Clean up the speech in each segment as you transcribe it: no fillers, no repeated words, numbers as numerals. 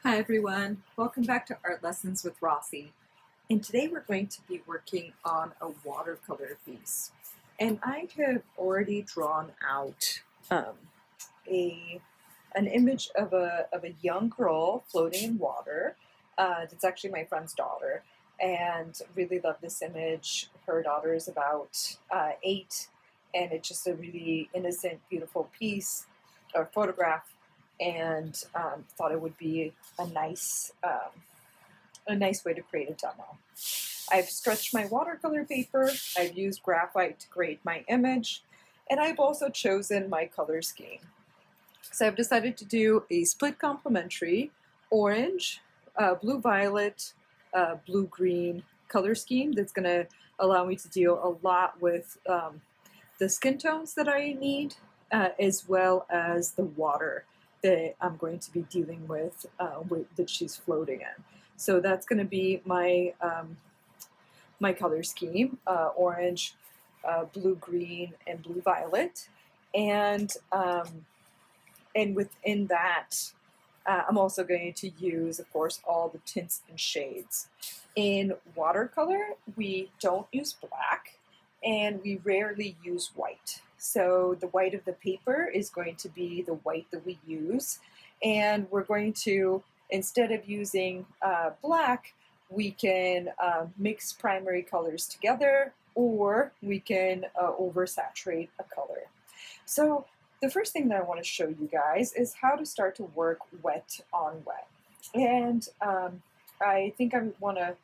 Hi everyone, welcome back to Art Lessons with Rossi. And today we're going to be working on a watercolor piece. And I have already drawn out an image of a young girl floating in water. It's actually my friend's daughter, and really love this image. Her daughter is about 8, and it's just a really innocent, beautiful piece or photograph. And thought it would be a nice way to create a demo. I've stretched my watercolor paper, I've used graphite to create my image, and I've also chosen my color scheme. So I've decided to do a split complementary orange, blue-violet, blue-green color scheme that's going to allow me to deal a lot with the skin tones that I need, as well as the water that I'm going to be dealing with, that she's floating in. So that's going to be my my color scheme: orange, blue green, and blue violet. And within that, I'm also going to use, of course, all the tints and shades. In watercolor, we don't use black, and we rarely use white. So the white of the paper is going to be the white that we use, and we're going to, instead of using black, we can mix primary colors together, or we can oversaturate a color. So the first thing that I want to show you guys is how to start to work wet on wet. And I think I want to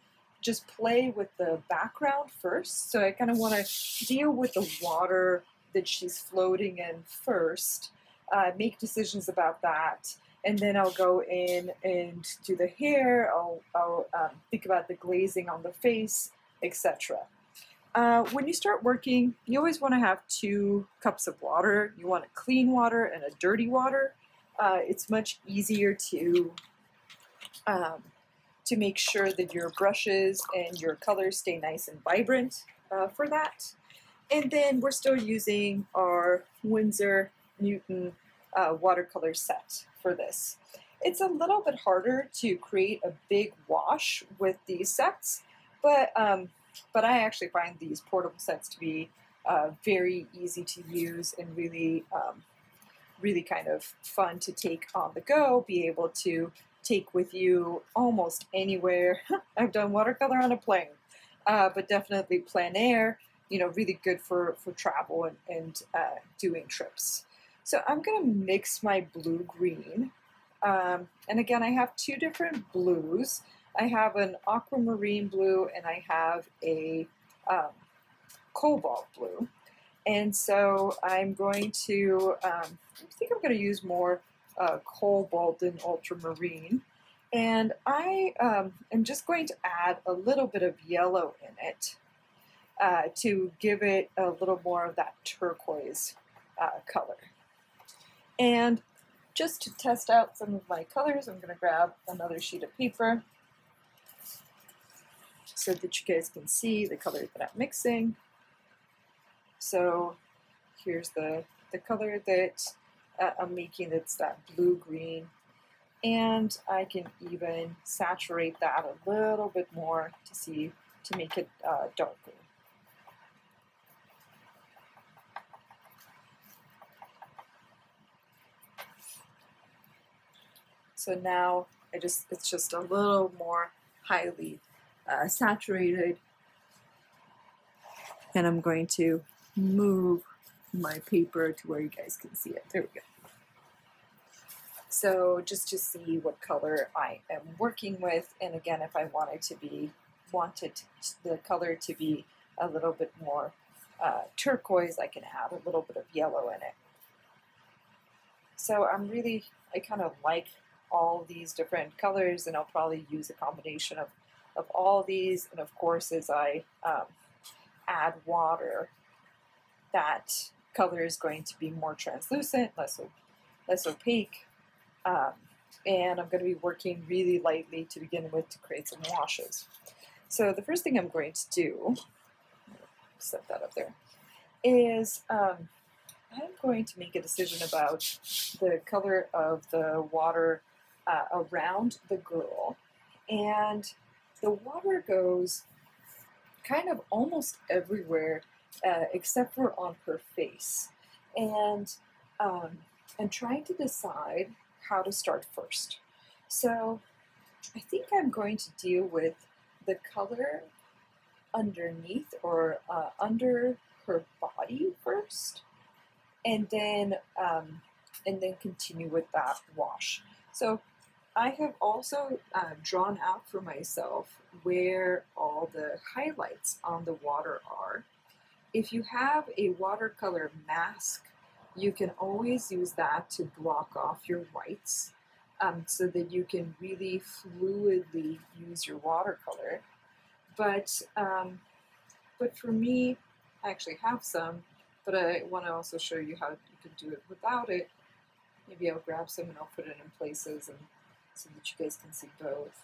just play with the background first. So I kind of want to deal with the water that she's floating in first, make decisions about that, and then I'll go in and do the hair. I'll think about the glazing on the face, etc. When you start working, you always want to have 2 cups of water. You want a clean water and a dirty water. It's much easier to make sure that your brushes and your colors stay nice and vibrant for that. And then we're still using our Winsor Newton watercolor set for this. It's a little bit harder to create a big wash with these sets, but I actually find these portable sets to be very easy to use and really kind of fun to take on the go, be able to take with you almost anywhere. I've done watercolor on a plane, but definitely plein air, really good for travel and doing trips. So I'm going to mix my blue-green. And again, I have 2 different blues. I have an aquamarine blue and I have a cobalt blue. And so I'm going to, I think I'm going to use more cobalt and ultramarine. And I am just going to add a little bit of yellow in it to give it a little more of that turquoise color. And just to test out some of my colors, I'm going to grab another sheet of paper so that you guys can see the color that I'm mixing. So here's the color that I'm making. It's that blue-green. And I can even saturate that a little bit more to make it darker. So now it's just a little more highly saturated, and I'm going to move my paper to where you guys can see it. There we go. So just to see what color I am working with, and again, if I wanted the color to be a little bit more turquoise, I can add a little bit of yellow in it. So I kind of like all these different colors, and I'll probably use a combination of all these. And of course, as I add water, that color is going to be more translucent, less opaque. And I'm going to be working really lightly to begin with to create some washes. So the first thing I'm going to do, set that up there, is I'm going to make a decision about the color of the water around the girl, and the water goes kind of almost everywhere except for on her face. And I'm trying to decide how to start first. So I think I'm going to deal with the color underneath or under her body first, and then continue with that wash. So I have also drawn out for myself where all the highlights on the water are. If you have a watercolor mask, you can always use that to block off your whites so that you can really fluidly use your watercolor. But for me, I actually have some, but I want to also show you how you can do it without it. Maybe I'll grab some and I'll put it in places and so that you guys can see both.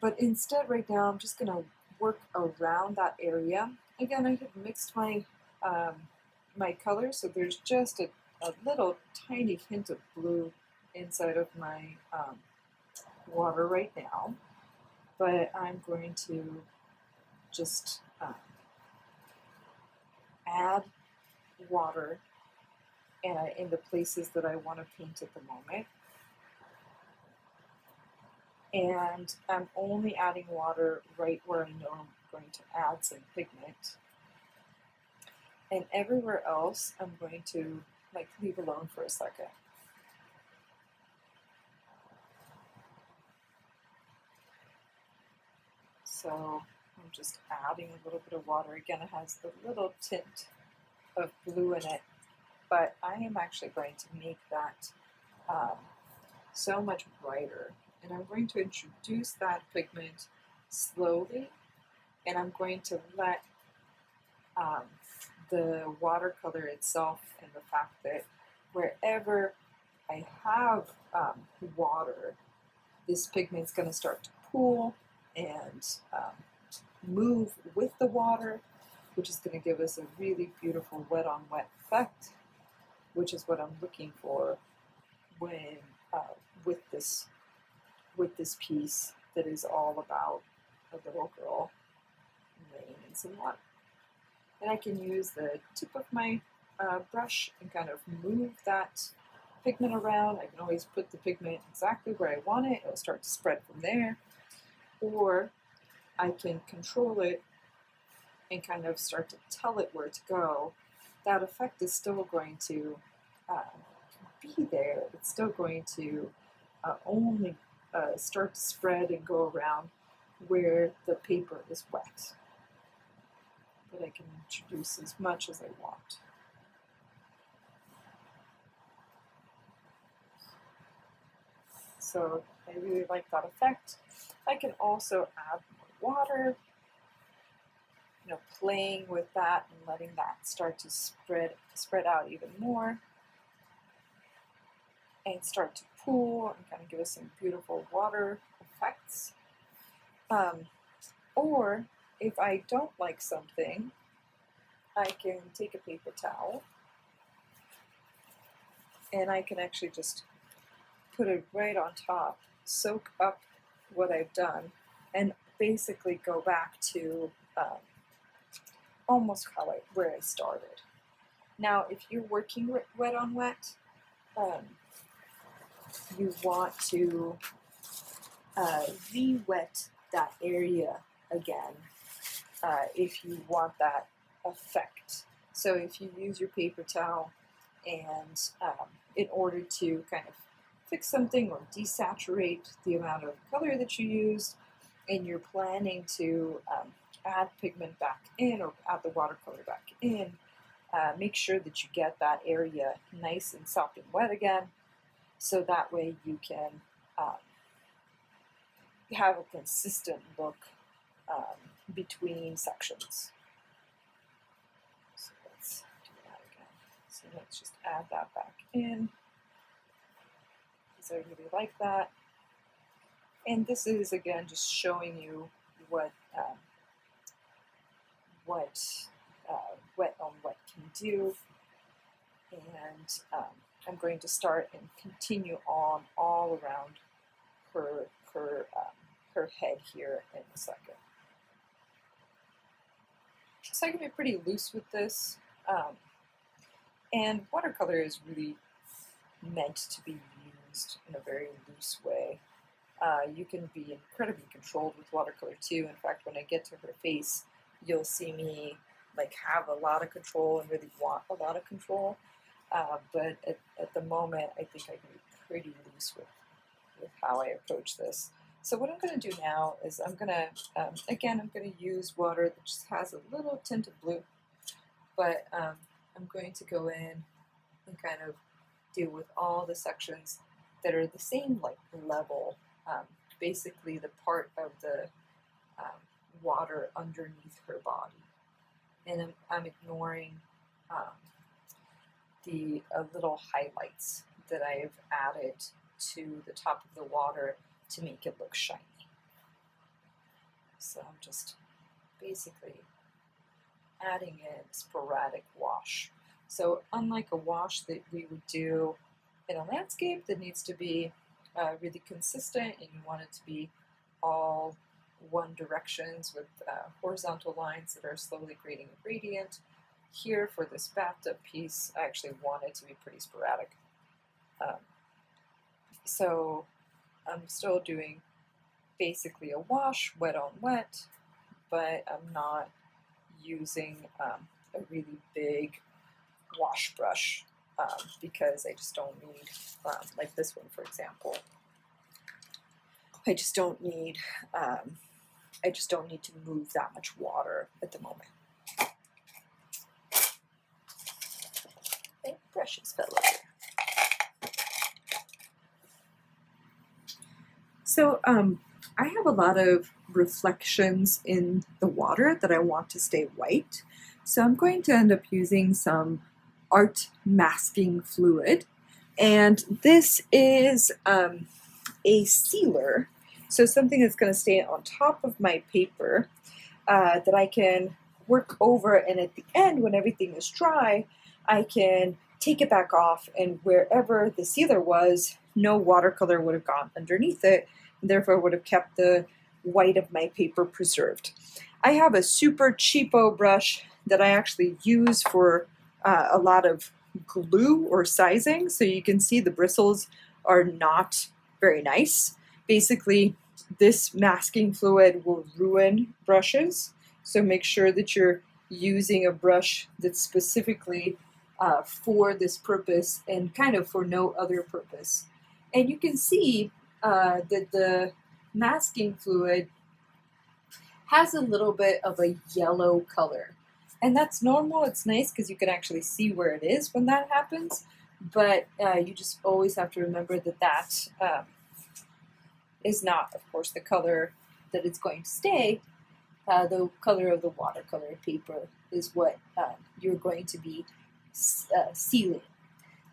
But instead right now I'm just going to work around that area. Again, I have mixed my my colors, so there's just a little tiny hint of blue inside of my water right now. But I'm going to just add water in the places that I want to paint at the moment. And I'm only adding water right where I know I'm going to add some pigment. And everywhere else, I'm going to leave alone for a second. So I'm just adding a little bit of water. Again, it has a little tint of blue in it, but I am actually going to make that so much brighter. And I'm going to introduce that pigment slowly, and I'm going to let the watercolor itself and the fact that wherever I have water, this pigment's going to start to pool and move with the water, which is going to give us a really beautiful wet on wet effect, which is what I'm looking for when with this piece that is all about a little girl laying in some water. And I can use the tip of my brush and kind of move that pigment around. I can always put the pigment exactly where I want it. It'll start to spread from there. Or I can control it and kind of start to tell it where to go. That effect is still going to be there. It's still going to only start to spread and go around where the paper is wet. But I can introduce as much as I want. So I really like that effect. I can also add more water, playing with that and letting that start to spread out even more and start to pool and kind of give us some beautiful water effects. Or if I don't like something, I can take a paper towel and I can actually just put it right on top, soak up what I've done, and basically go back to almost where I started. Now, if you're working wet on wet, you want to re-wet that area again if you want that effect. So if you use your paper towel and in order to kind of fix something or desaturate the amount of color that you used, and you're planning to add pigment back in or add the watercolor back in, make sure that you get that area nice and soft and wet again, so that way you can have a consistent look between sections. So let's do that again. So let's just add that back in, because I really like that. And this is, again, just showing you what wet on wet can do. And I'm going to start and continue on all around her head here in a second. So I can be pretty loose with this, and watercolor is really meant to be used in a very loose way. You can be incredibly controlled with watercolor too. In fact, when I get to her face, you'll see me like have a lot of control and really want a lot of control. But at the moment, I think I can be pretty loose with how I approach this. So what I'm going to do now is I'm going to, again, I'm going to use water that just has a little tint of blue, but I'm going to go in and kind of deal with all the sections that are the same like level, basically the part of the water underneath her body. And I'm ignoring the little highlights that I've added to the top of the water to make it look shiny. So I'm just basically adding in sporadic wash. So unlike a wash that we would do in a landscape that needs to be really consistent and you want it to be all one directions with horizontal lines that are slowly creating a gradient, here for this bathtub piece I actually want it to be pretty sporadic. So I'm still doing basically a wash, wet on wet, but I'm not using a really big wash brush because I just don't need, like this one for example, I just don't need to move that much water at the moment. My brushes fell over. So I have a lot of reflections in the water that I want to stay white. So I'm going to end up using some art masking fluid. And this is a sealer. So something that's going to stay on top of my paper that I can work over, and at the end when everything is dry, I can take it back off, and wherever the sealer was, no watercolor would have gone underneath it, and therefore would have kept the white of my paper preserved. I have a super cheapo brush that I actually use for a lot of glue or sizing, so you can see the bristles are not very nice. Basically, this masking fluid will ruin brushes, so make sure that you're using a brush that's specifically for this purpose and kind of for no other purpose. And you can see that the masking fluid has a little bit of a yellow color. And that's normal, it's nice because you can actually see where it is when that happens, but you just always have to remember that that is not, of course, the color that it's going to stay. The color of the watercolor paper is what you're going to be sealing.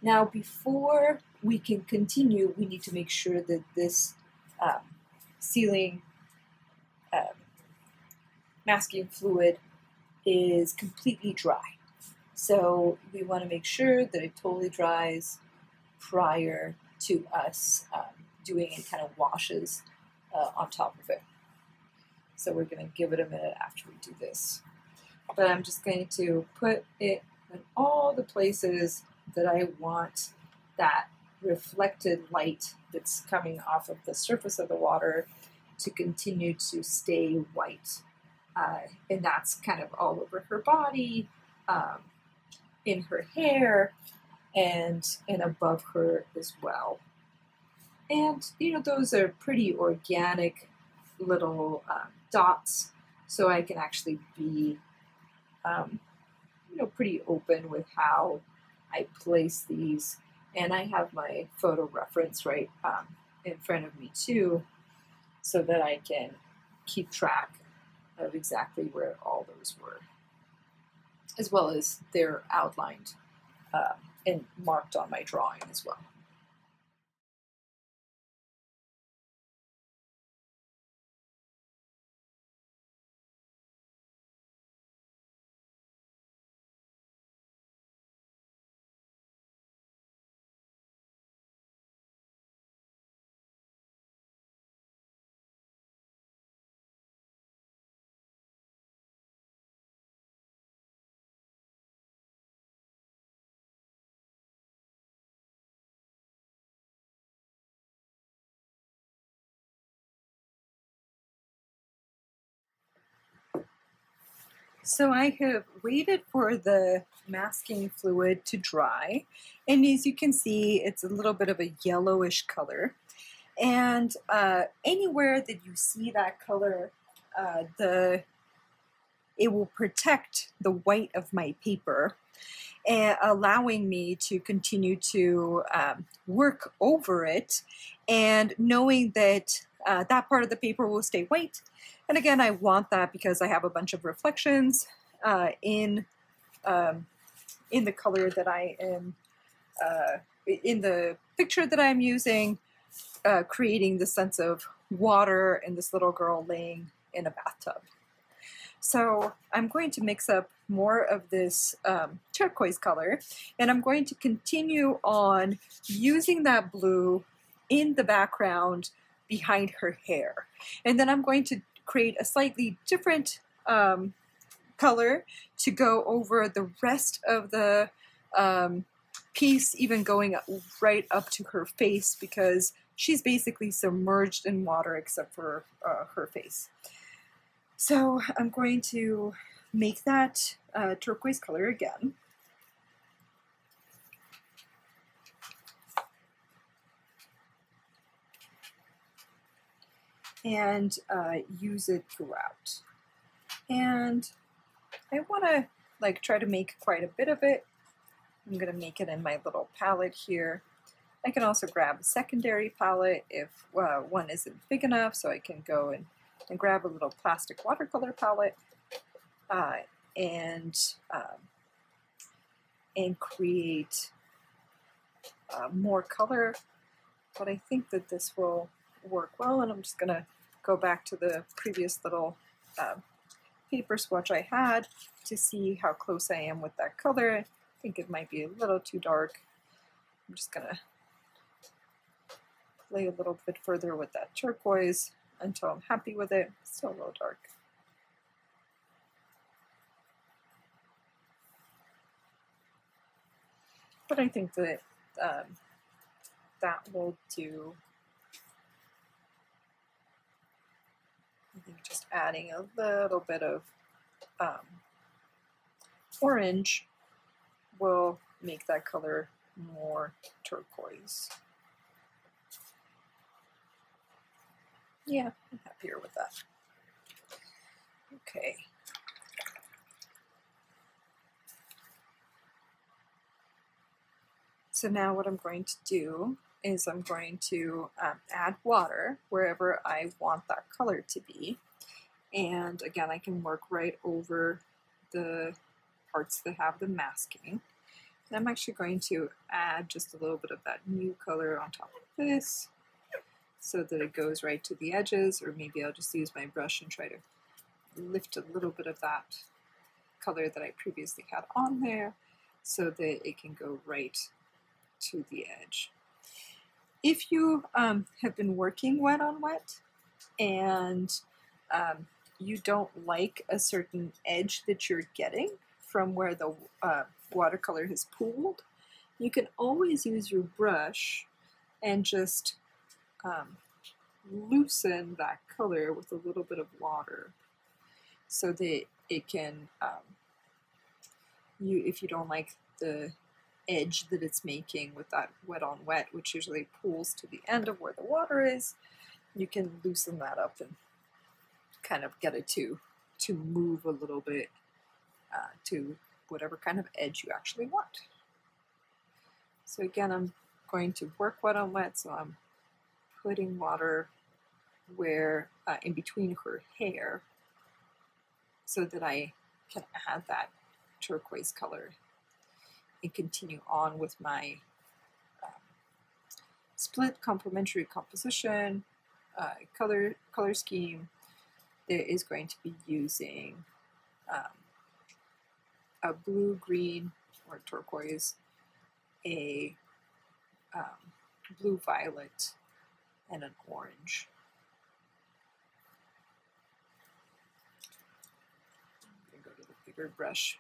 Now, before we can continue, we need to make sure that this sealing masking fluid is completely dry. So we want to make sure that it totally dries prior to us doing any kind of washes on top of it. So we're going to give it a minute after we do this. But I'm just going to put it in all the places that I want that reflected light that's coming off of the surface of the water to continue to stay white. And that's kind of all over her body, in her hair, and above her as well. And, you know, those are pretty organic little dots, so I can actually be, you know, pretty open with how I place these. And I have my photo reference right in front of me too, so that I can keep track of exactly where all those were, as well as they're outlined and marked on my drawing as well. So I have waited for the masking fluid to dry, and as you can see, it's a little bit of a yellowish color. And anywhere that you see that color, it will protect the white of my paper, allowing me to continue to work over it, and knowing that that part of the paper will stay white. And again, I want that because I have a bunch of reflections in the color that I am, in the picture that I'm using, creating the sense of water and this little girl laying in a bathtub. So I'm going to mix up more of this turquoise color, and I'm going to continue on using that blue in the background behind her hair. And then I'm going to create a slightly different color to go over the rest of the piece, even going right up to her face, because she's basically submerged in water except for her face. So I'm going to make that turquoise color again. And use it throughout. And I want to try to make quite a bit of it. I'm going to make it in my little palette here. I can also grab a secondary palette if one isn't big enough, so I can go and grab a little plastic watercolor palette and create more color. But I think that this will work well, and I'm just going to go back to the previous little paper swatch I had to see how close I am with that color. I think it might be a little too dark. I'm just going to play a little bit further with that turquoise until I'm happy with it. It's still a little dark. But I think that that will do. I think just adding a little bit of orange will make that color more turquoise. Yeah, I'm happier with that. Okay. So now what I'm going to do is I'm going to add water wherever I want that color to be. And again, I can work right over the parts that have the masking. And I'm actually going to add just a little bit of that new color on top of this so that it goes right to the edges, or maybe I'll just use my brush and try to lift a little bit of that color that I previously had on there so that it can go right to the edge. If you have been working wet on wet and you don't like a certain edge that you're getting from where the watercolor has pooled, you can always use your brush and just loosen that color with a little bit of water so that it can, if you don't like the edge that it's making with that wet on wet, which usually pools to the end of where the water is, you can loosen that up and kind of get it to move a little bit to whatever kind of edge you actually want. So again, I'm going to work wet on wet, so I'm putting water where in between her hair so that I can add that turquoise color and continue on with my split complementary composition color scheme that is going to be using a blue, green, or turquoise, a blue, violet, and an orange. I'm going to go to the bigger brush.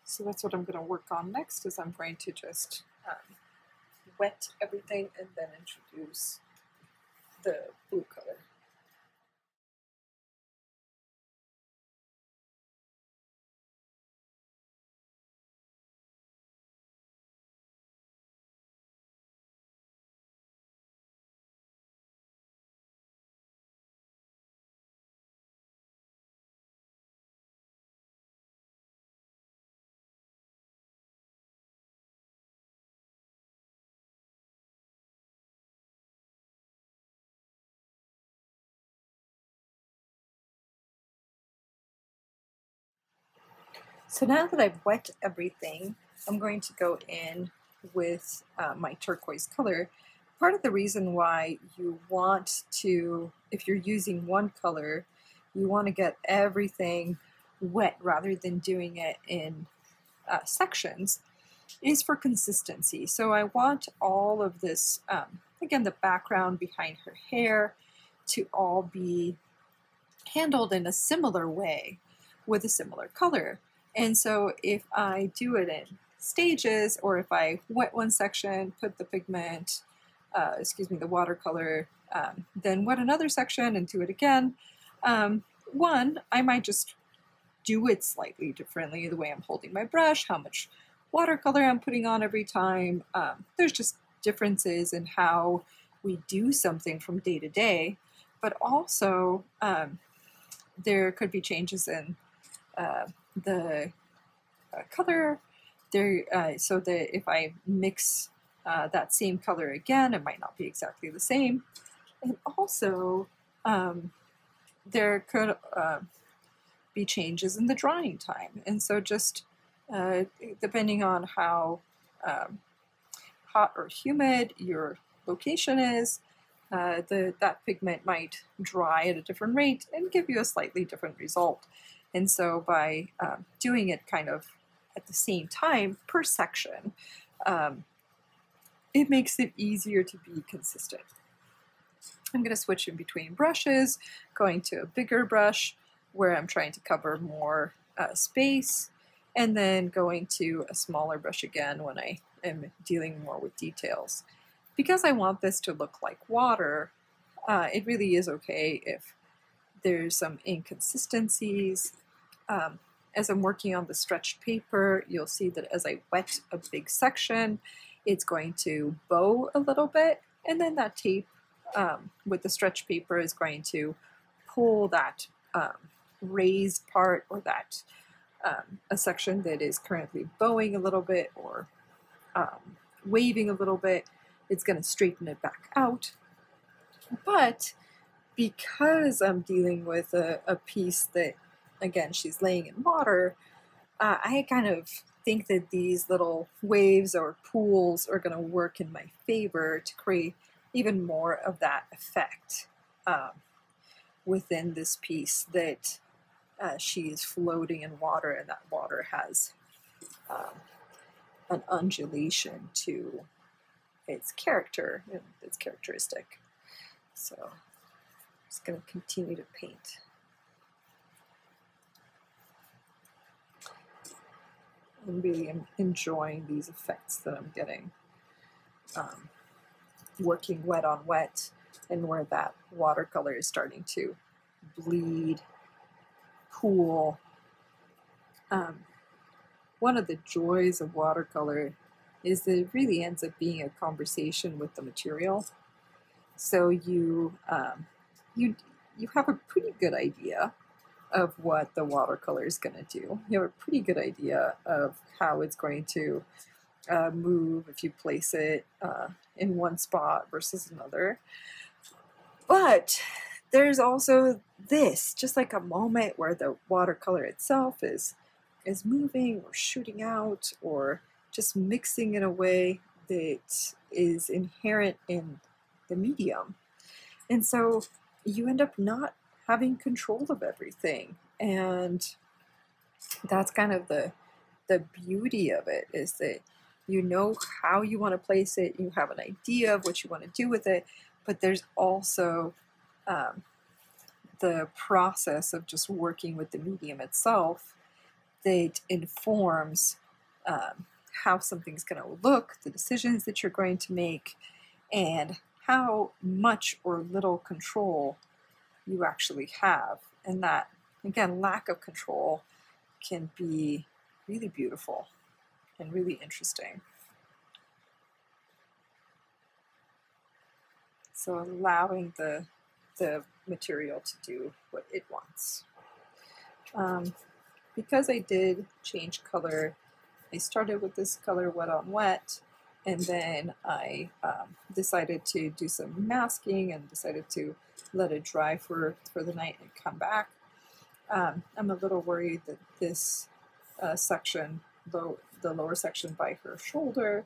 So that's what I'm going to work on next, is I'm going to just wet everything and then introduce the blue color. So now that I've wet everything, I'm going to go in with my turquoise color. Part of the reason why you want to, if you're using one color, you want to get everything wet rather than doing it in sections, is for consistency. So I want all of this, again, the background behind her hair to all be handled in a similar way with a similar color. And so if I do it in stages, or if I wet one section, put the pigment, the watercolor, then wet another section and do it again, one, I might just do it slightly differently, the way I'm holding my brush, how much watercolor I'm putting on every time. There's just differences in how we do something from day to day, but also there could be changes in the color there, so that if I mix that same color again, it might not be exactly the same. And also there could be changes in the drying time, and so just depending on how hot or humid your location is, that pigment might dry at a different rate and give you a slightly different result. And so by doing it kind of at the same time per section, it makes it easier to be consistent. I'm going to switch in between brushes, going to a bigger brush where I'm trying to cover more space, and then going to a smaller brush again when I am dealing more with details. Because I want this to look like water, it really is okay if there's some inconsistencies. As I'm working on the stretched paper, you'll see that as I wet a big section, it's going to bow a little bit, and then that tape with the stretched paper is going to pull that raised part, or that a section that is currently bowing a little bit or waving a little bit. It's going to straighten it back out. But because I'm dealing with a piece that, again, she's laying in water, I kind of think that these little waves or pools are going to work in my favor to create even more of that effect within this piece, that she is floating in water, and that water has an undulation to its character and its characteristic. So I'm just going to continue to paint. I'm really enjoying these effects that I'm getting, working wet on wet, and where that watercolor is starting to bleed, pool. One of the joys of watercolor is that it really ends up being a conversation with the material. So you have a pretty good idea of what the watercolor is going to do. You have a pretty good idea of how it's going to move if you place it in one spot versus another. But there's also this, just like a moment where the watercolor itself is moving or shooting out or just mixing in a way that is inherent in the medium. And so you end up not having control of everything. And that's kind of the beauty of it, is that you know how you want to place it, you have an idea of what you want to do with it, but there's also the process of just working with the medium itself that informs how something's going to look, the decisions that you're going to make, and how much or little control you actually have. And that, again, lack of control can be really beautiful and really interesting. So allowing the material to do what it wants. Because I did change color, I started with this color wet on wet, and then I decided to do some masking and decided to let it dry for the night and come back. I'm a little worried that this section, the lower section by her shoulder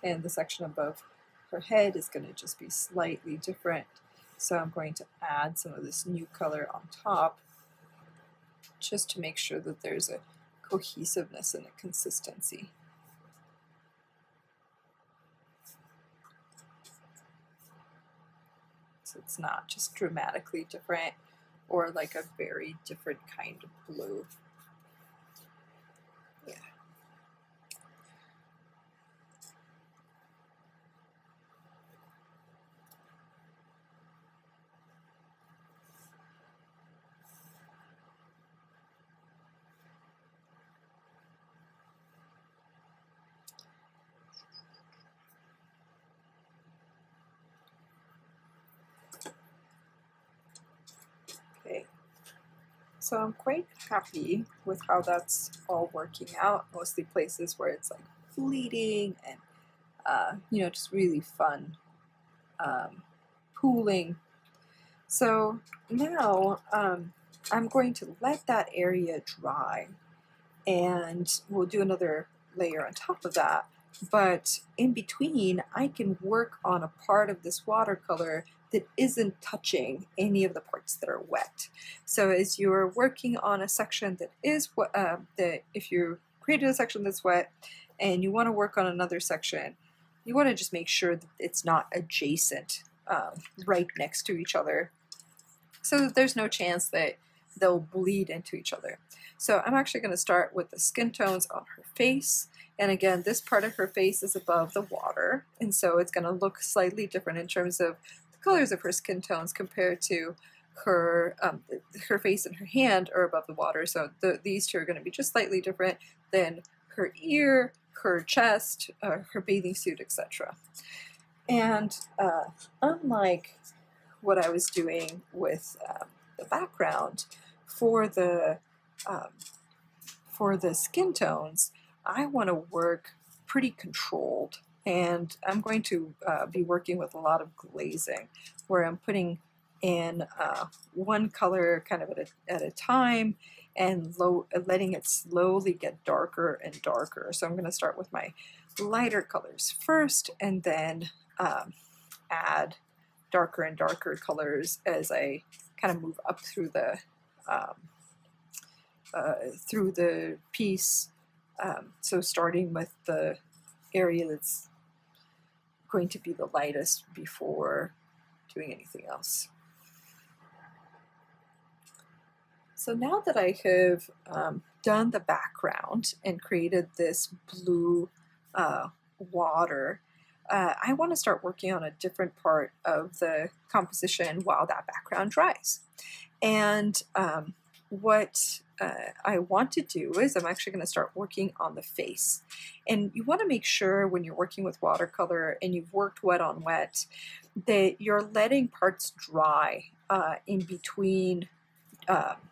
and the section above her head is going to just be slightly different. So I'm going to add some of this new color on top just to make sure that there's a cohesiveness and a consistency. So it's not just dramatically different or like a very different kind of blue. Yeah. Okay. So I'm quite happy with how that's all working out. Mostly places where it's like fleeting and you know, just really fun pooling. So now I'm going to let that area dry, and we'll do another layer on top of that. But in between, I can work on a part of this watercolor that isn't touching any of the parts that are wet. So as you're working on a section that is if you created a section that's wet and you want to work on another section, you want to just make sure that it's not adjacent, right next to each other, so that there's no chance that they'll bleed into each other. So I'm actually going to start with the skin tones on her face. And again, this part of her face is above the water, and so it's going to look slightly different in terms of the colors of her skin tones compared to her face and her hand are above the water. So these two are going to be just slightly different than her ear, her chest, her bathing suit, etc. And unlike what I was doing with the background for the skin tones, I want to work pretty controlled, and I'm going to be working with a lot of glazing, where I'm putting in one color kind of at a time and letting it slowly get darker and darker. So I'm going to start with my lighter colors first, and then add darker and darker colors as I kind of move up through the piece. So starting with the area that's going to be the lightest before doing anything else. So now that I have done the background and created this blue water, I want to start working on a different part of the composition while that background dries. And what I want to do is I'm actually going to start working on the face. And you want to make sure when you're working with watercolor and you've worked wet on wet that you're letting parts dry in between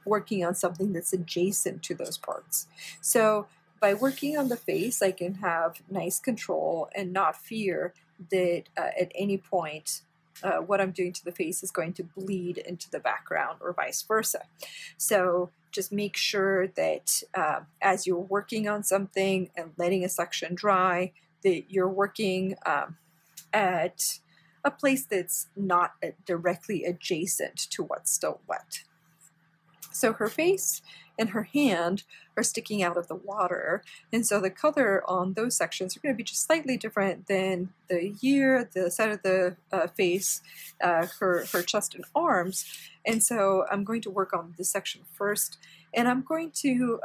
working on something that's adjacent to those parts. So by working on the face, I can have nice control and not fear that at any point what I'm doing to the face is going to bleed into the background or vice versa. So just make sure that as you're working on something and letting a section dry, that you're working at a place that's not directly adjacent to what's still wet. So her face and her hand are sticking out of the water, and so the color on those sections are going to be just slightly different than the ear, the side of the face, her chest and arms. And so I'm going to work on this section first, and I'm going to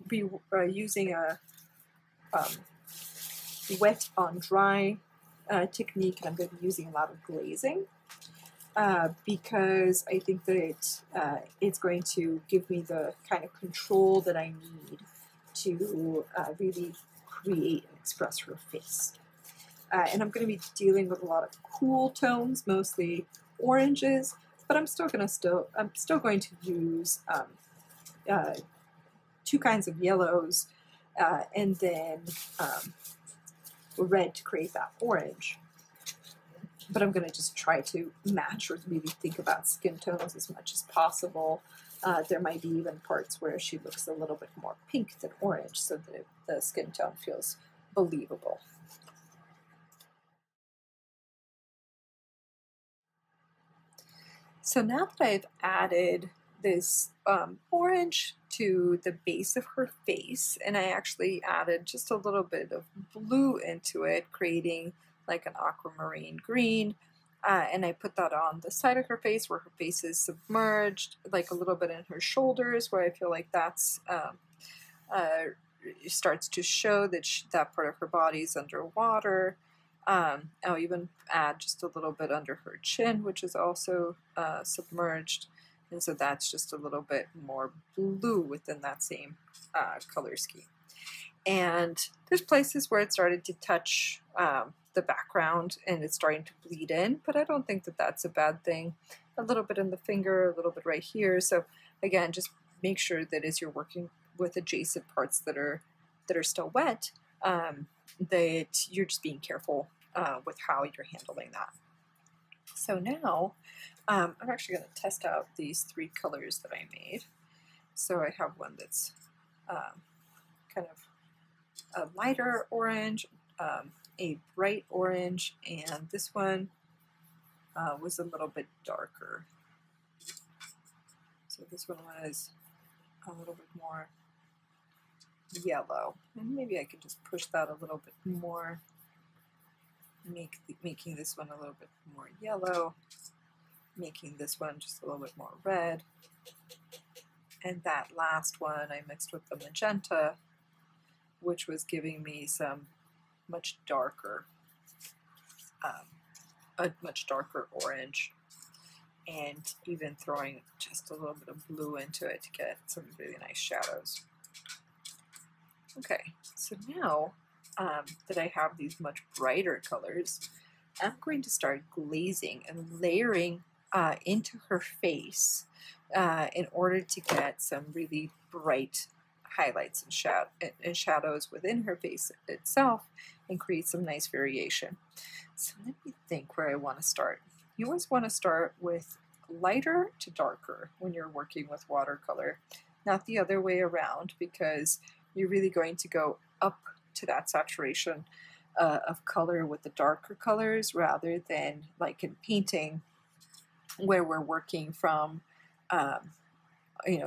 be using a wet on dry technique, and I'm going to be using a lot of glazing because I think that it's going to give me the kind of control that I need to really create and express her face. And I'm going to be dealing with a lot of cool tones, mostly oranges, but I'm still going to use two kinds of yellows and then red to create that orange. But I'm going to just try to match or really think about skin tones as much as possible. There might be even parts where she looks a little bit more pink than orange, so that the skin tone feels believable. So now that I've added this orange to the base of her face, and I actually added just a little bit of blue into it, creating like an aquamarine green, and I put that on the side of her face where her face is submerged, like a little bit in her shoulders where I feel like that's starts to show that that part of her body is underwater. I'll even add just a little bit under her chin, which is also submerged, and so that's just a little bit more blue within that same color scheme. And there's places where it started to touch the background and it's starting to bleed in, but I don't think that that's a bad thing. A little bit in the finger, a little bit right here. So again, just make sure that as you're working with adjacent parts that are still wet, that you're just being careful with how you're handling that. So now I'm actually going to test out these three colors that I made. So I have one that's kind of a lighter orange, a bright orange, and this one was a little bit darker. So this one was a little bit more yellow, and maybe I could just push that a little bit more, making this one a little bit more yellow, making this one just a little bit more red, and that last one I mixed with the magenta, which was giving me some much darker, a much darker orange, and even throwing just a little bit of blue into it to get some really nice shadows. Okay, so now that I have these much brighter colors, I'm going to start glazing and layering into her face in order to get some really bright highlights and shadows within her face itself and create some nice variation. So let me think where I want to start. You always want to start with lighter to darker when you're working with watercolor, not the other way around, because you're really going to go up to that saturation of color with the darker colors rather than like in painting where we're working from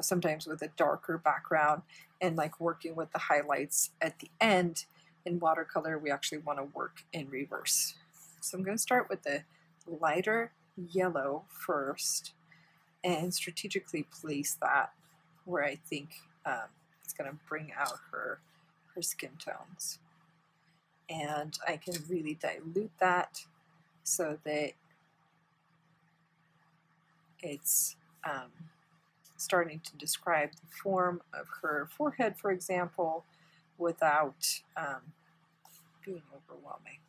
sometimes with a darker background and like working with the highlights at the end. In watercolor, we actually want to work in reverse. So I'm going to start with the lighter yellow first and strategically place that where I think it's going to bring out her skin tones. And I can really dilute that so that it's starting to describe the form of her forehead, for example, without being overwhelming.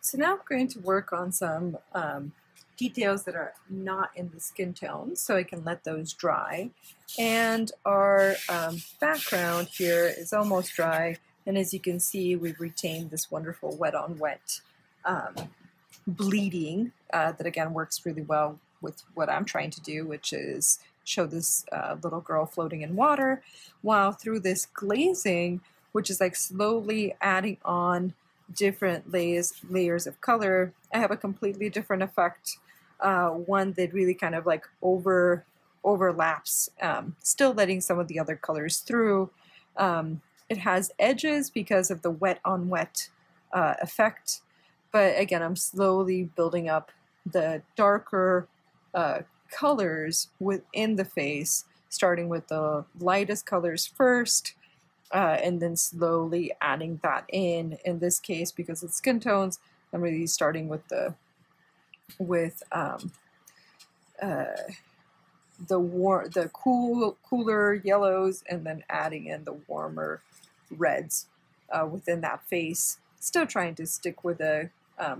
So now I'm going to work on some details that are not in the skin tone, so I can let those dry. And our background here is almost dry, and as you can see, we've retained this wonderful wet on wet bleeding that again works really well with what I'm trying to do, which is show this little girl floating in water, while through this glazing, which is like slowly adding on different layers of color, I have a completely different effect. One that really kind of like overlaps, still letting some of the other colors through. It has edges because of the wet on wet effect, but again, I'm slowly building up the darker colors within the face, starting with the lightest colors first, and then slowly adding that in. In this case, because it's skin tones, I'm really starting with the cooler yellows, and then adding in the warmer reds within that face. Still trying to stick with a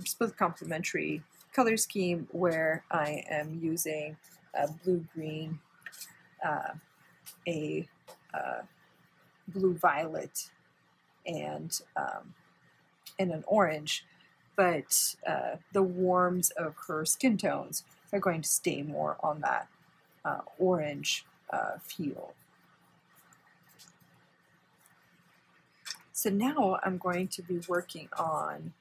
split complementary color scheme where I am using blue-green, a blue-violet, and an orange, but the warms of her skin tones are going to stay more on that orange feel. So now I'm going to be working on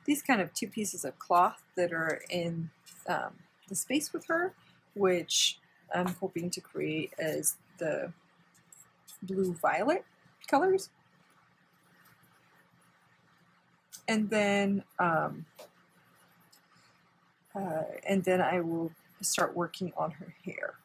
these kind of two pieces of cloth that are in the space with her, which I'm hoping to create as the blue-violet colors. And then I will start working on her hair.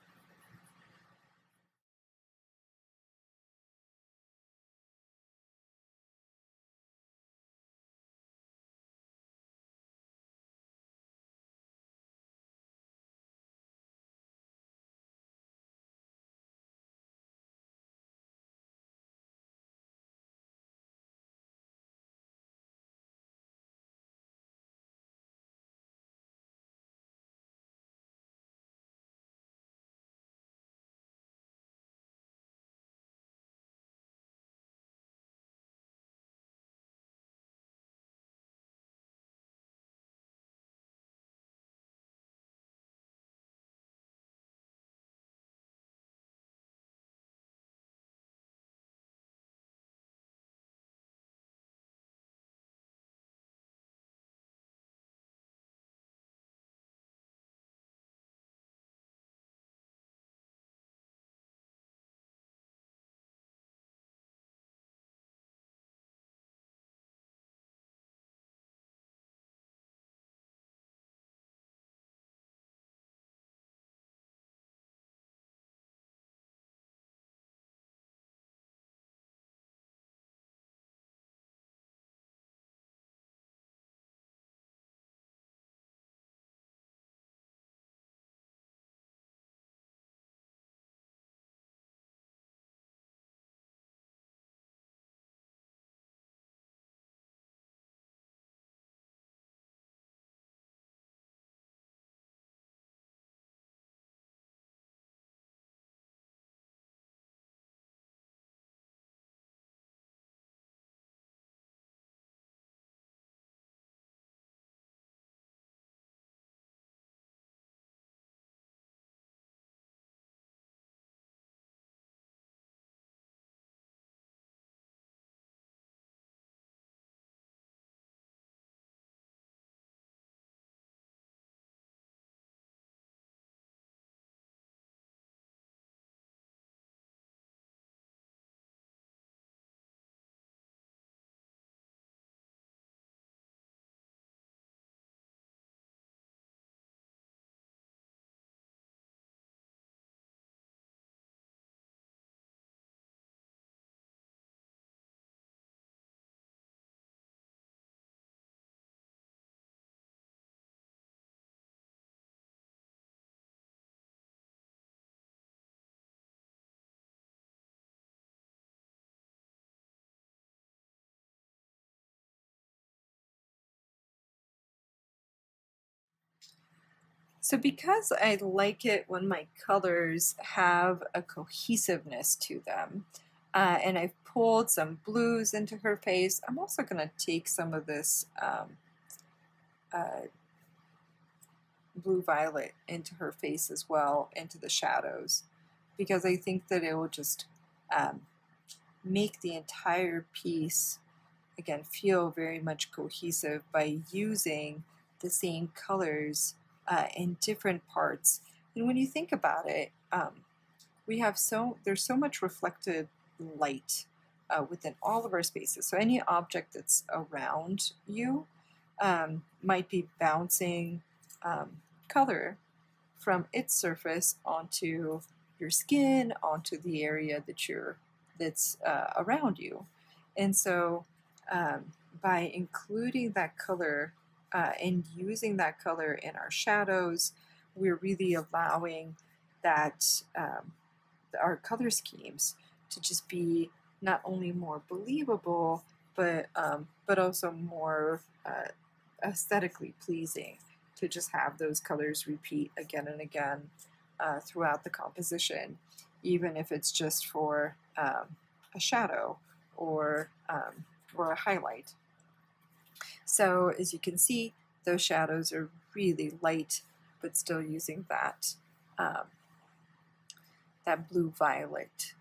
So because I like it when my colors have a cohesiveness to them, and I've pulled some blues into her face, I'm also going to take some of this uh, blue-violet into her face as well, into the shadows, because I think that it will just make the entire piece, again, feel very much cohesive by using the same colors in different parts. And when you think about it, there's so much reflected light within all of our spaces. So any object that's around you might be bouncing color from its surface onto your skin, onto the area that's around you. And so by including that color and using that color in our shadows, we're really allowing that our color schemes to just be not only more believable, but also more aesthetically pleasing, to just have those colors repeat again and again throughout the composition, even if it's just for a shadow or a highlight. So as you can see, those shadows are really light, but still using that that blue-violet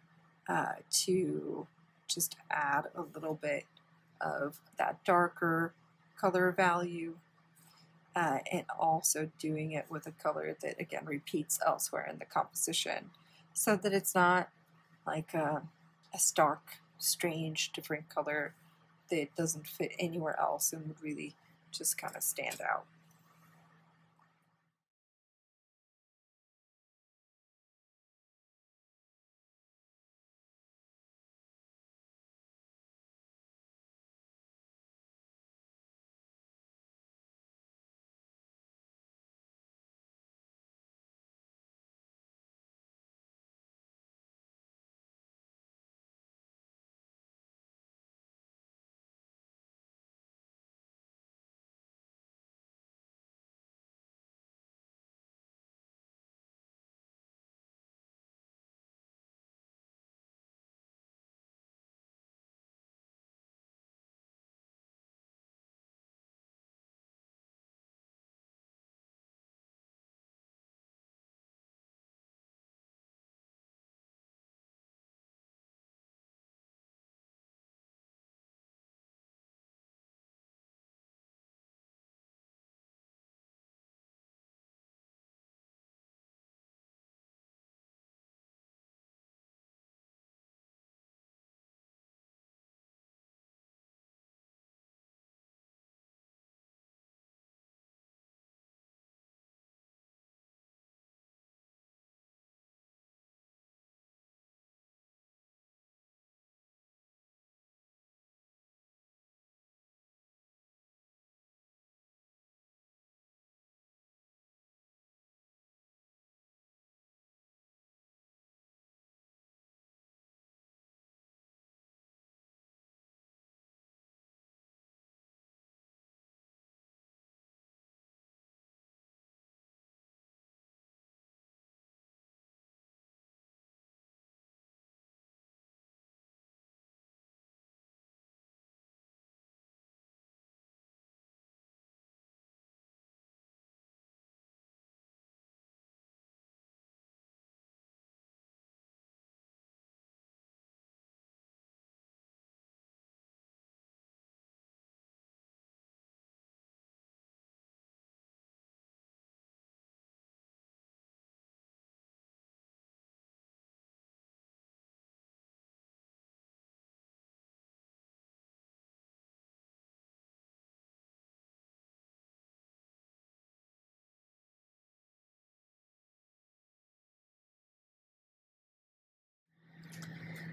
to just add a little bit of that darker color value, and also doing it with a color that, again, repeats elsewhere in the composition, so that it's not like a stark, strange, different color that doesn't fit anywhere else and would really just kind of stand out.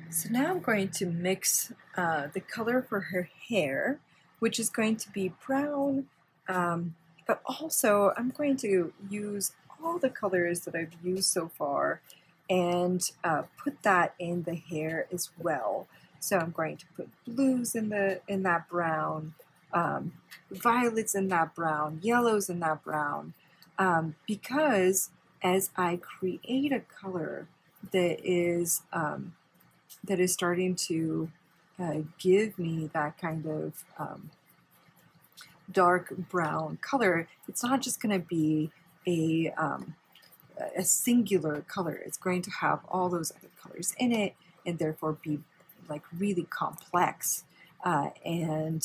So now I'm going to mix the color for her hair, which is going to be brown, but also I'm going to use all the colors that I've used so far and put that in the hair as well. So I'm going to put blues in that brown, violets in that brown, yellows in that brown, because as I create a color that is starting to give me that kind of dark brown color, it's not just going to be a singular color. It's going to have all those other colors in it, and therefore be like really complex. And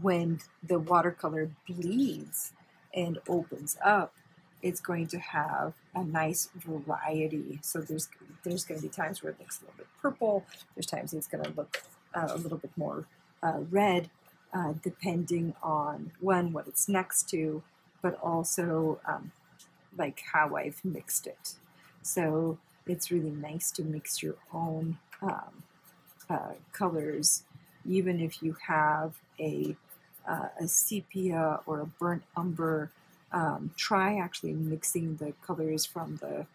when the watercolor bleeds and opens up, it's going to have a nice variety. So there's going to be times where it looks a little bit purple. There's times it's going to look a little bit more red, depending on what it's next to, but also like how I've mixed it. So it's really nice to mix your own colors, even if you have a sepia or a burnt umber. Try actually mixing the colors from the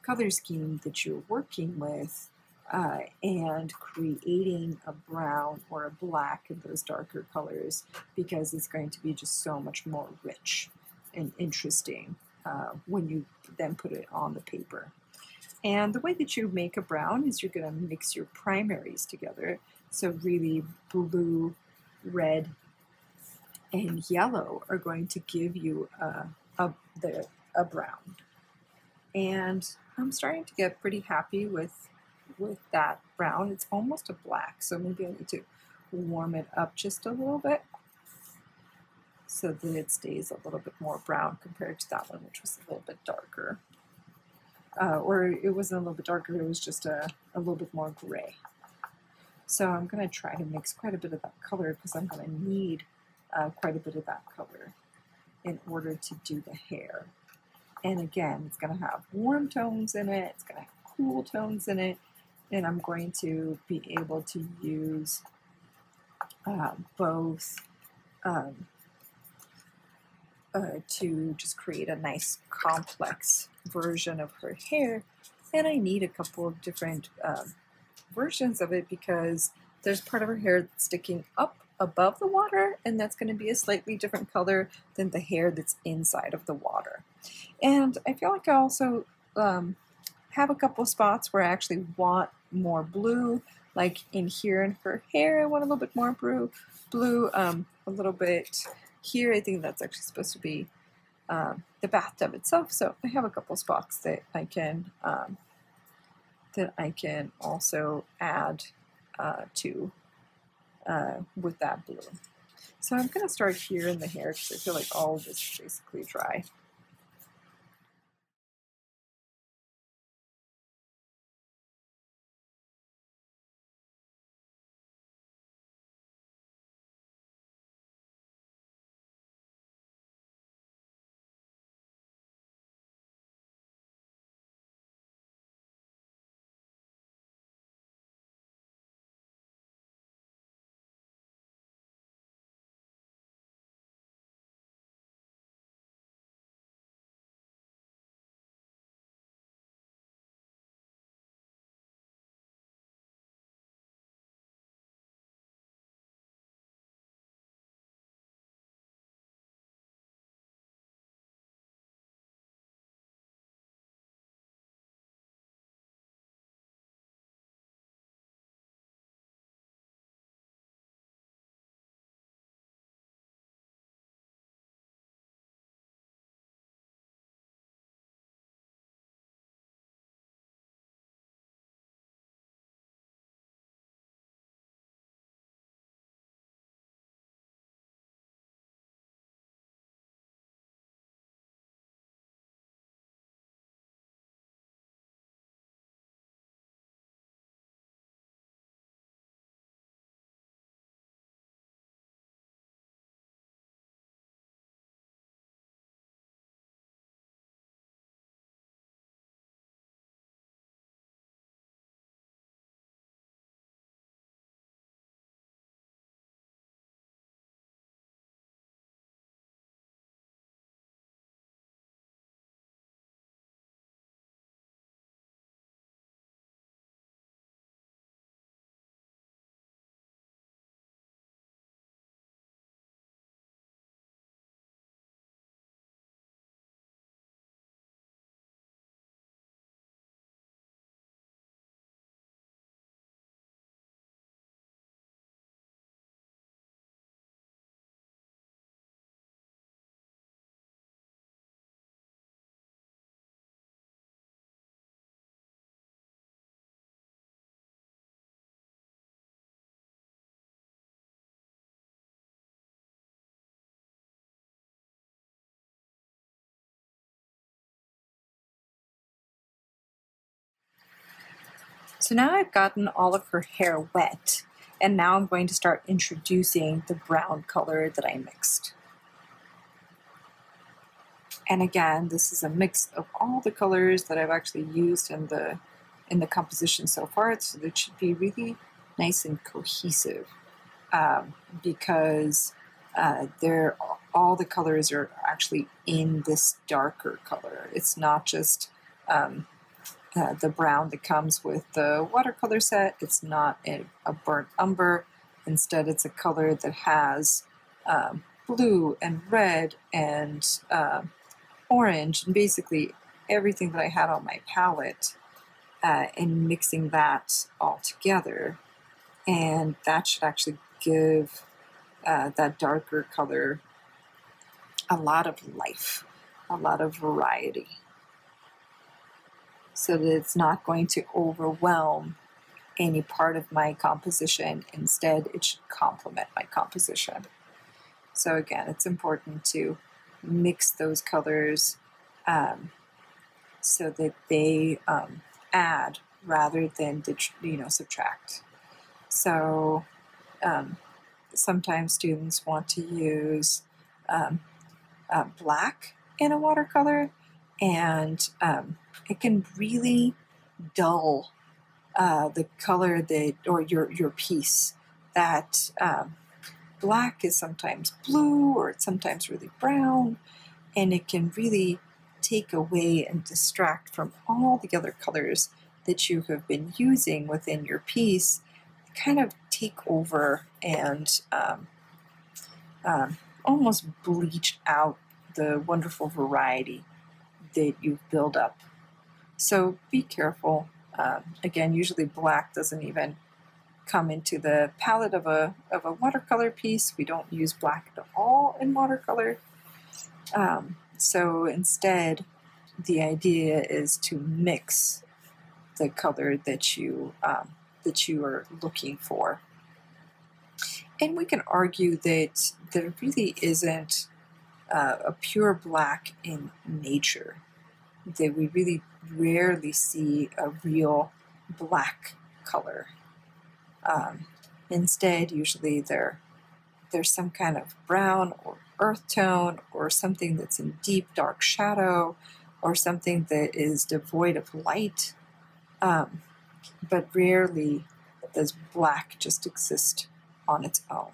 color scheme that you're working with and creating a brown or a black in those darker colors, because it's going to be just so much more rich and interesting when you then put it on the paper. And the way that you make a brown is you're going to mix your primaries together. So really blue, red, and yellow are going to give you a brown. And I'm starting to get pretty happy with that brown. It's almost a black, so maybe I need to warm it up just a little bit so that it stays a little bit more brown compared to that one, which was a little bit darker. Or it wasn't a little bit darker, it was just a little bit more gray. So I'm going to try to mix quite a bit of that color, because I'm going to need quite a bit of that color in order to do the hair. And again, it's going to have warm tones in it, it's going to have cool tones in it, and I'm going to be able to use both to just create a nice complex version of her hair. And I need a couple of different versions of it, because there's part of her hair that's sticking up above the water, and that's going to be a slightly different color than the hair that's inside of the water. And I feel like I also have a couple of spots where I actually want more blue, like in here in her hair I want a little bit more blue, a little bit here. I think that's actually supposed to be the bathtub itself, so I have a couple of spots that I can also add to with that blue. So I'm going to start here in the hair, because I feel like all of this is basically dry. So now I've gotten all of her hair wet, and now I'm going to start introducing the brown color that I mixed. And again, this is a mix of all the colors that I've actually used in the composition so far, so that it should be really nice and cohesive, because all the colors are actually in this darker color. It's not just the brown that comes with the watercolor set. It's not a burnt umber. Instead, it's a color that has blue and red and orange, and basically everything that I had on my palette, and mixing that all together. And that should actually give that darker color a lot of life, a lot of variety, so that it's not going to overwhelm any part of my composition. Instead, it should complement my composition. So again, it's important to mix those colors so that they add rather than subtract. So sometimes students want to use black in a watercolor, and it can really dull the color or your piece. That black is sometimes blue, or it's sometimes really brown, and it can really take away and distract from all the other colors that you have been using within your piece, kind of take over and almost bleach out the wonderful variety that you've built up. So be careful. Again, usually black doesn't even come into the palette of a watercolor piece. We don't use black at all in watercolor. So instead, the idea is to mix the color that you are looking for. And we can argue that there really isn't a pure black in nature, that we really rarely see a real black color. Instead, usually there's some kind of brown or earth tone, or something that's in deep dark shadow, or something that is devoid of light, but rarely does black just exist on its own.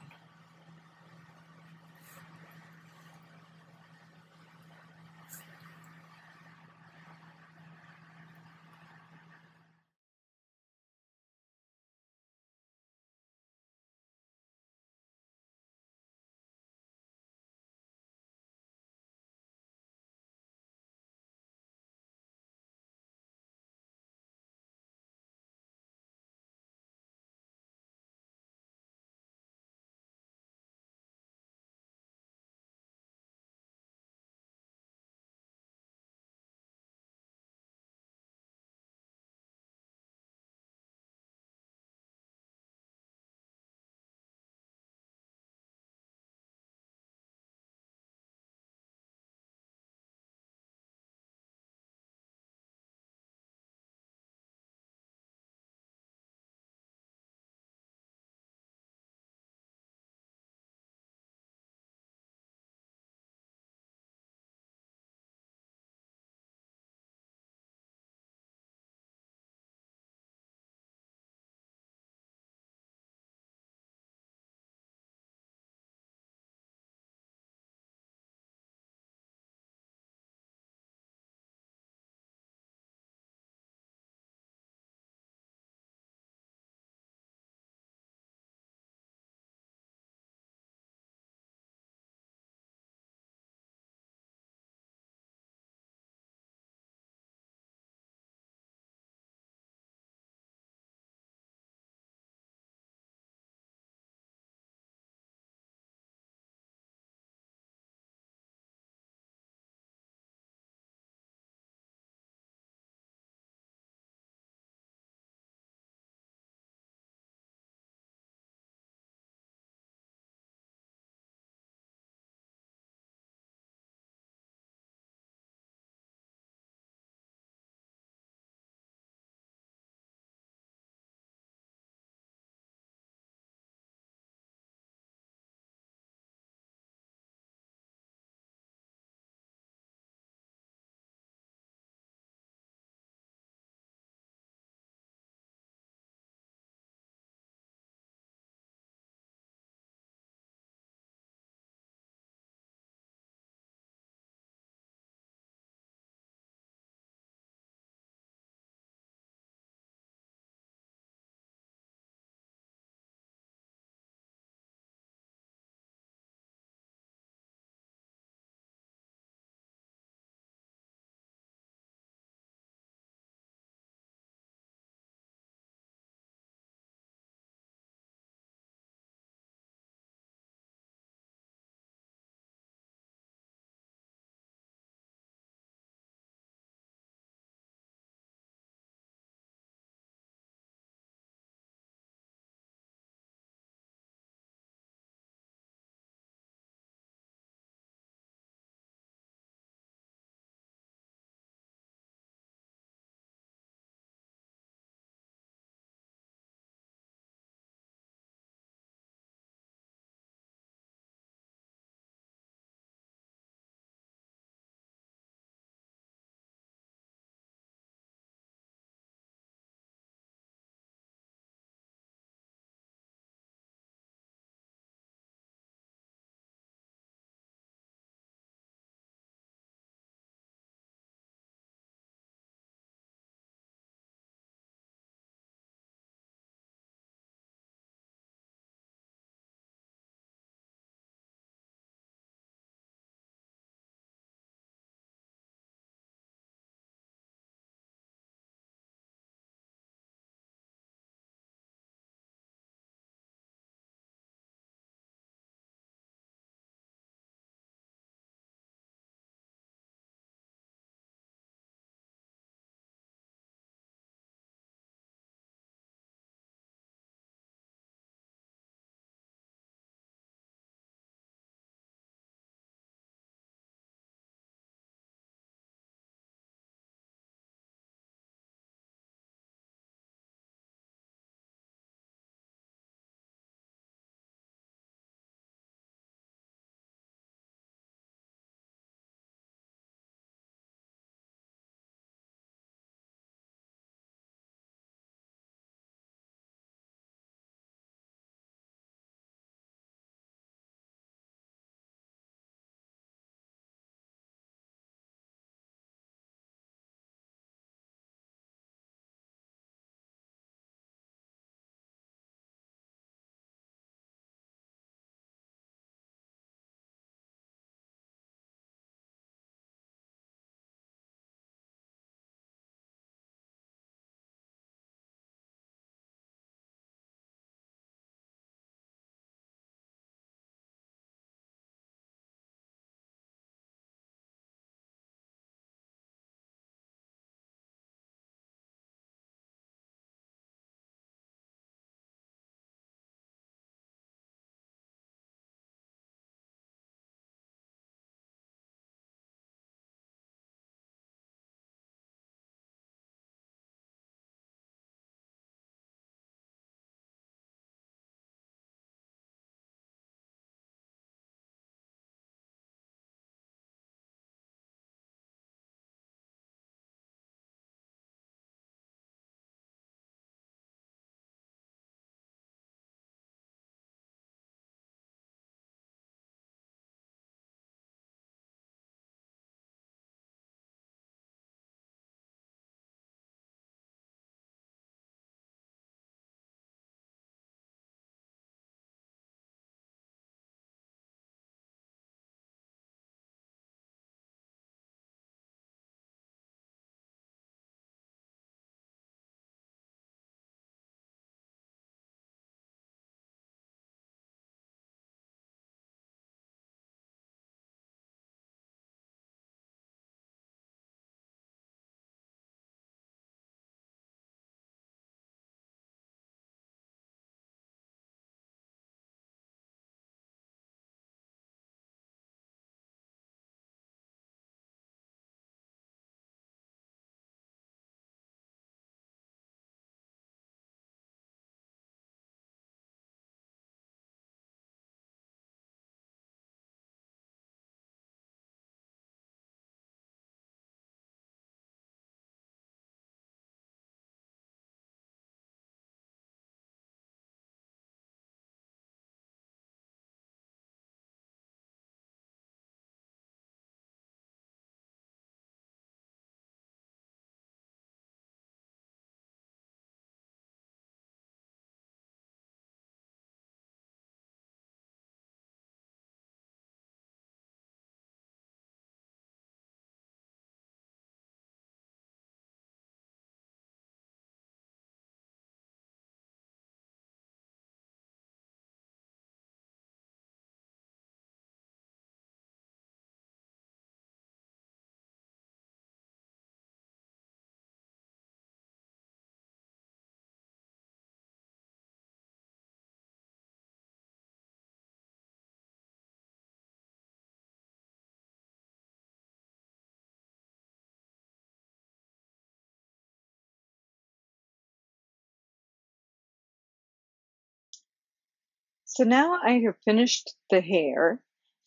So now I have finished the hair,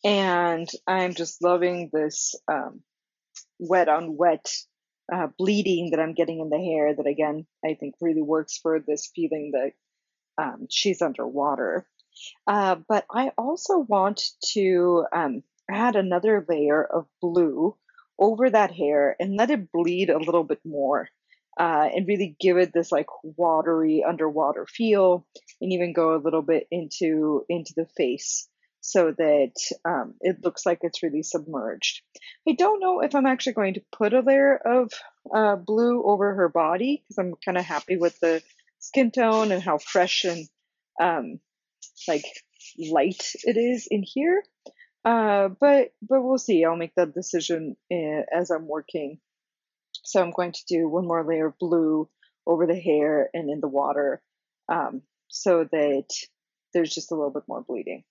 and I'm just loving this wet on wet bleeding that I'm getting in the hair. That again, I think really works for this feeling that she's underwater. But I also want to add another layer of blue over that hair and let it bleed a little bit more, and really give it this like watery underwater feel, and even go a little bit into the face so that it looks like it's really submerged. I don't know if I'm actually going to put a layer of blue over her body because I'm kind of happy with the skin tone and how fresh and um, like light it is in here. But we'll see. I'll make that decision as I'm working. So I'm going to do one more layer of blue over the hair and in the water, so that there's just a little bit more bleeding.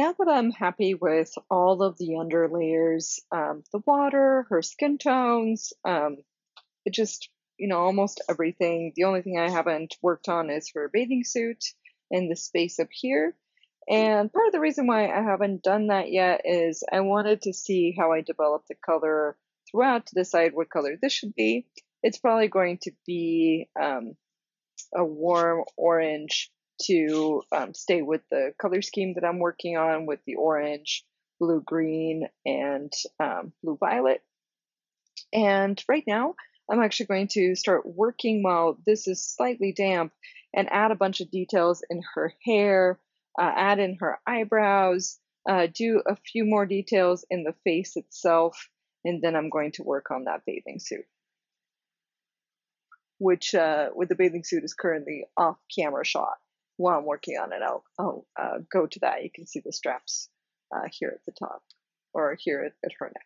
now that I'm happy with all of the under layers, the water, her skin tones, it just, almost everything. The only thing I haven't worked on is her bathing suit and the space up here. And part of the reason why I haven't done that yet is I wanted to see how I develop the color throughout to decide what color this should be. It's probably going to be a warm orange to stay with the color scheme that I'm working on with the orange, blue green, and blue violet. And right now, I'm actually going to start working while this is slightly damp and add a bunch of details in her hair, add in her eyebrows, do a few more details in the face itself, and then I'm going to work on that bathing suit, which with the bathing suit is currently off camera shot. While I'm working on it, I'll go to that. You can see the straps here at the top, or here at her neck.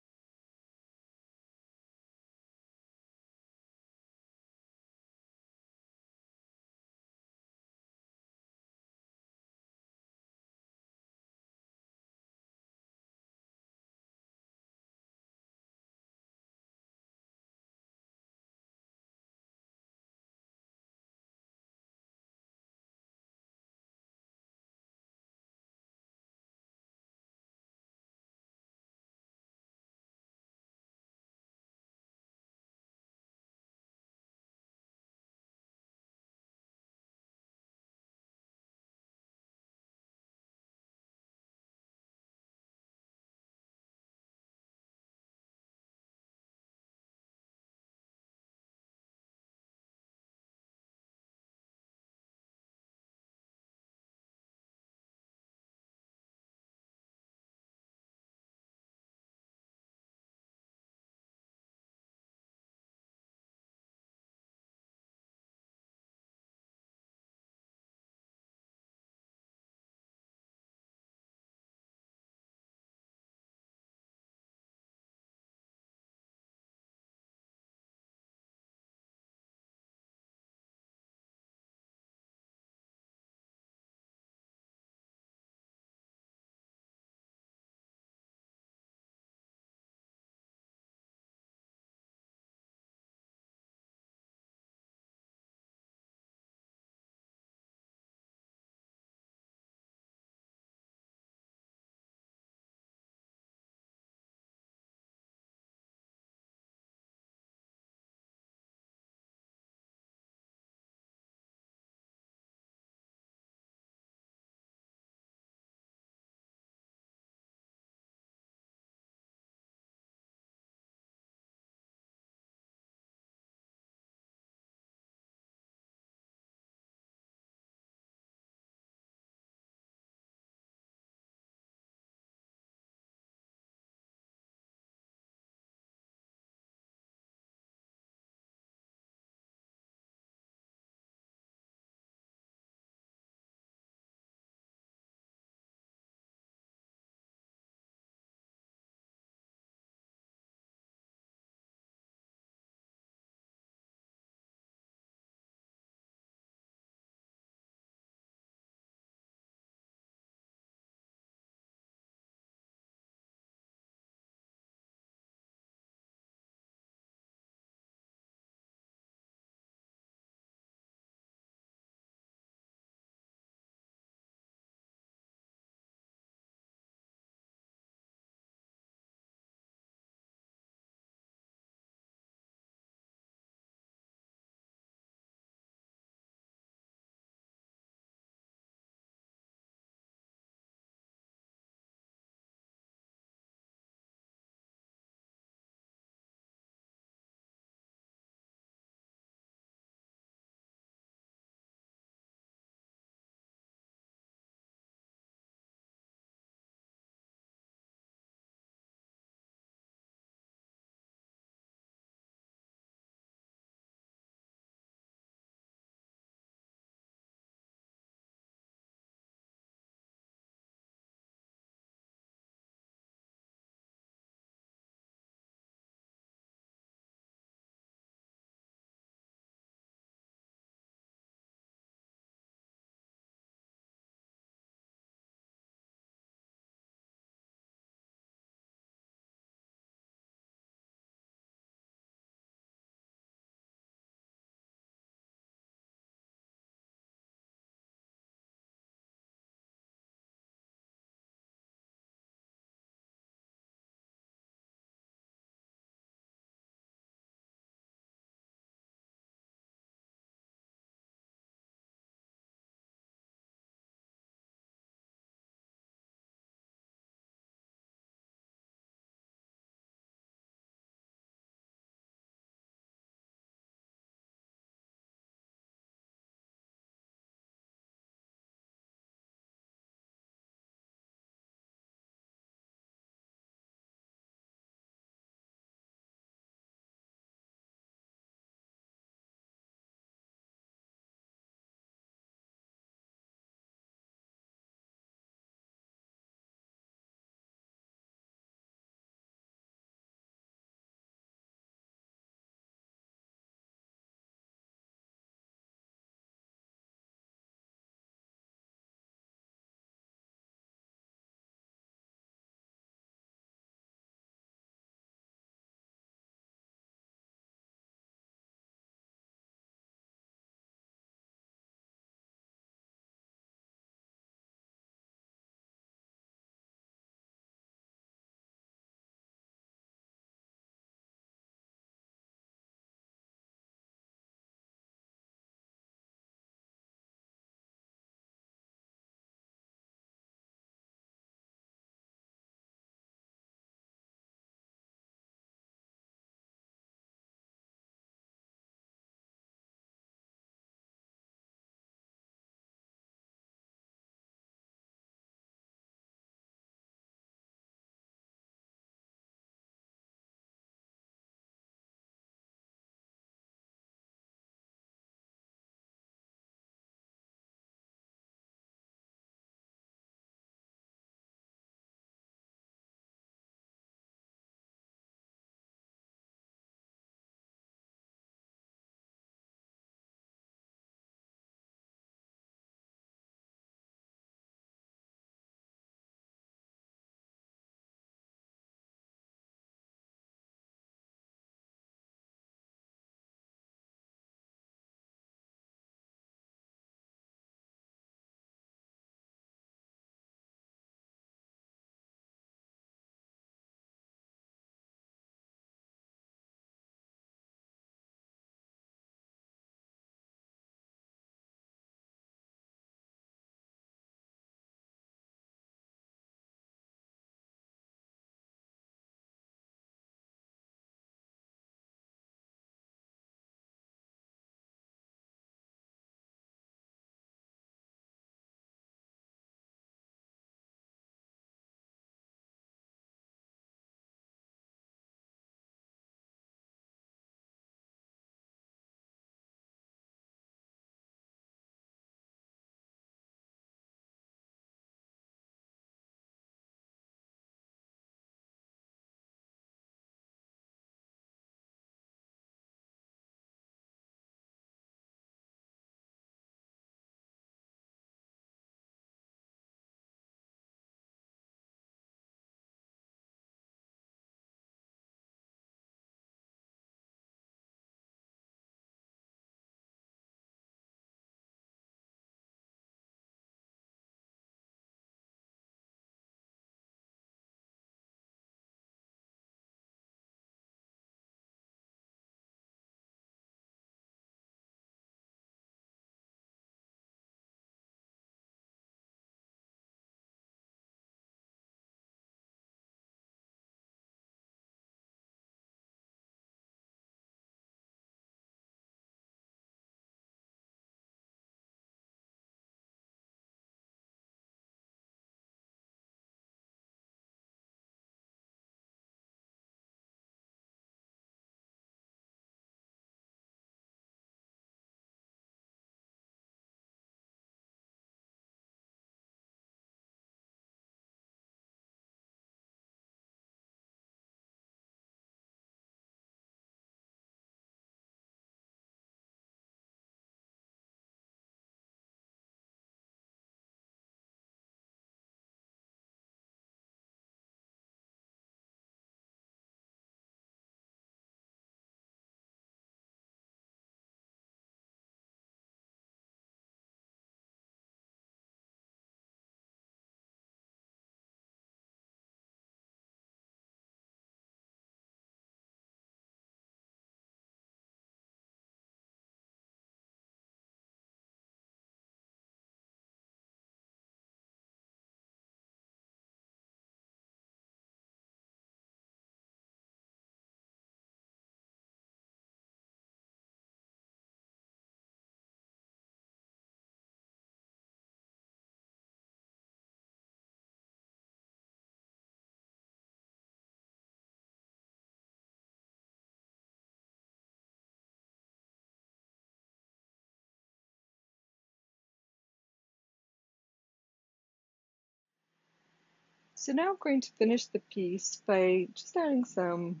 So now I'm going to finish the piece by just adding some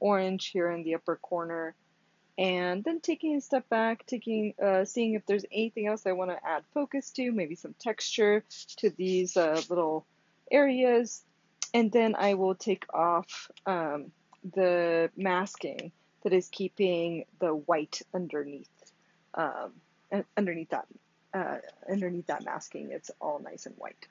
orange here in the upper corner, and then taking a step back, seeing if there's anything else I want to add focus to, maybe some texture to these little areas, and then I will take off the masking that is keeping the white um, underneath that underneath that masking. It's all nice and white.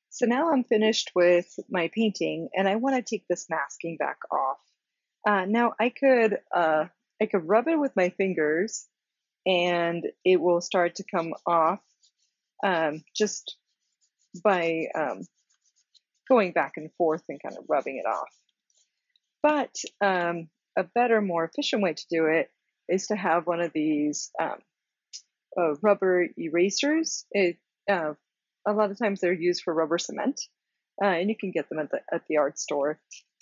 So now I'm finished with my painting, and I want to take this masking back off. Now I could rub it with my fingers, and it will start to come off just by going back and forth and kind of rubbing it off. But a better, more efficient way to do it is to have one of these rubber erasers. A lot of times they're used for rubber cement, and you can get them at the art store.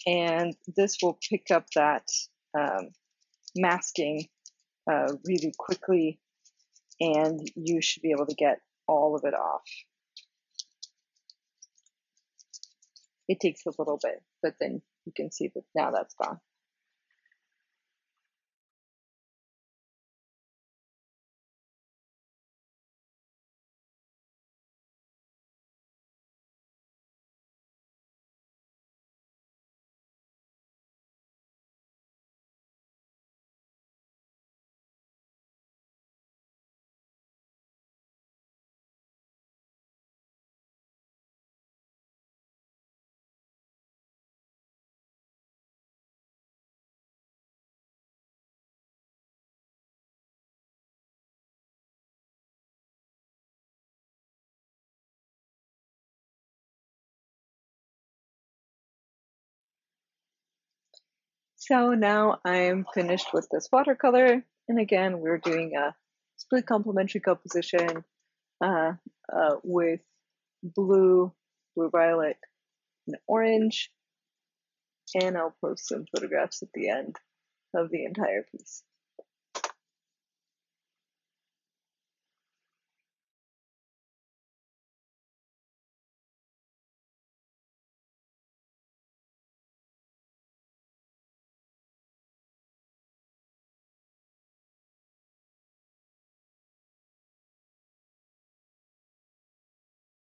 And this will pick up that masking really quickly, and you should be able to get all of it off. It takes a little bit, but then you can see that now that's gone. So now I'm finished with this watercolor, and again, we're doing a split complementary composition with blue, violet, and orange, and I'll post some photographs at the end of the entire piece.